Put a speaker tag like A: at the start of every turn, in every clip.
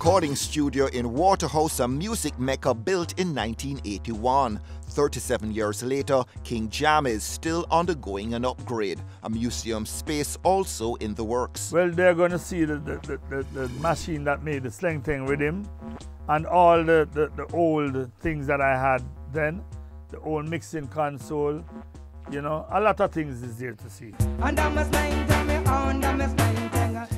A: recording studio in Waterhouse, a music mecca built in 1981. 37 years later, King Jammys still undergoing an upgrade. A museum space also in the works.
B: Well, they're going to see the machine that made the sling thing with him, and all the old things that I had then, the old mixing console, you know, a lot of things is there to see.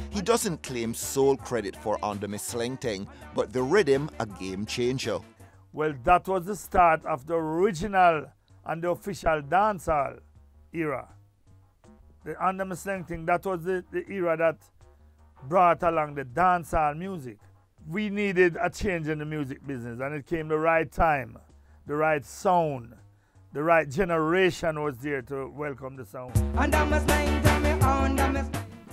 A: He doesn't claim sole credit for Under Me Sling Thing, but the rhythm a game changer.
B: Well, that was the start of the original and the official dancehall era. The Under Me Sling Thing, that was the era that brought along the dancehall music. We needed a change in the music business, and it came the right time, the right sound, the right generation was there to welcome the sound.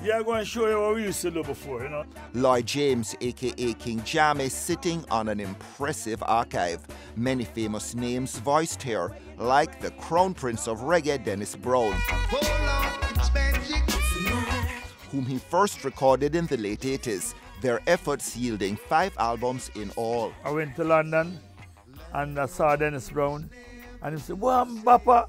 B: Yeah, I'm going to show you what we used to do before, you know.
A: Lloyd James, aka King Jammys, sitting on an impressive archive. Many famous names voiced here, like the Crown Prince of Reggae, Dennis Brown, whom he first recorded in the late 80s, their efforts yielding 5 albums in all.
B: I went to London and I saw Dennis Brown, and he said, "Well, Papa,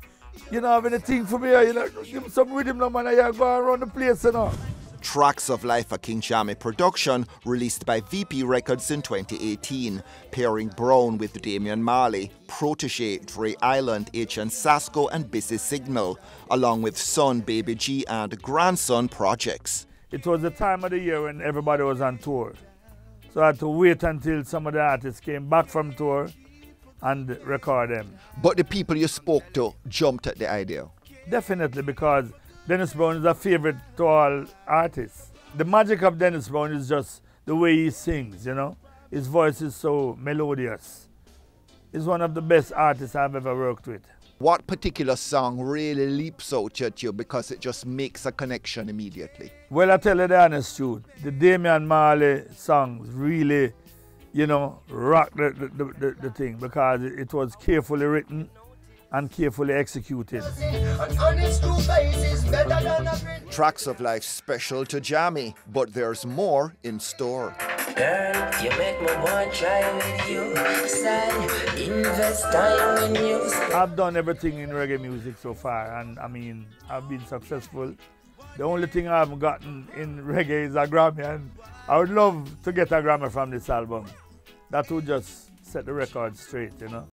B: you know, have anything for me? You know, give me some rhythm, no man. I go around the place, you know."
A: Tracks of Life, a King Jammy production, released by VP Records in 2018, pairing Brown with Damian Marley, Protege, Dre Island, H and Sasko, and Busy Signal, along with son, Baby G, and grandson projects.
B: It was the time of the year when everybody was on tour, so I had to wait until some of the artists came back from tour and record them.
A: But the people you spoke to jumped at the idea.
B: Definitely, because Dennis Brown is a favorite to all artists. The magic of Dennis Brown is just the way he sings, you know. His voice is so melodious. He's one of the best artists I've ever worked with.
A: What particular song really leaps out at you because it just makes a connection immediately?
B: Well, I tell you the honest truth, the Damian Marley songs really, you know, rock the thing, because it was carefully written and carefully executed.
A: Tracks of Life special to Jammy, but there's more in store.
C: Girl, you make my boy try with you. Son, invest time in you.
B: I've done everything in reggae music so far, and I mean, I've been successful. The only thing I haven't gotten in reggae is a Grammy, and I would love to get a Grammy from this album. That would just set the record straight, you know.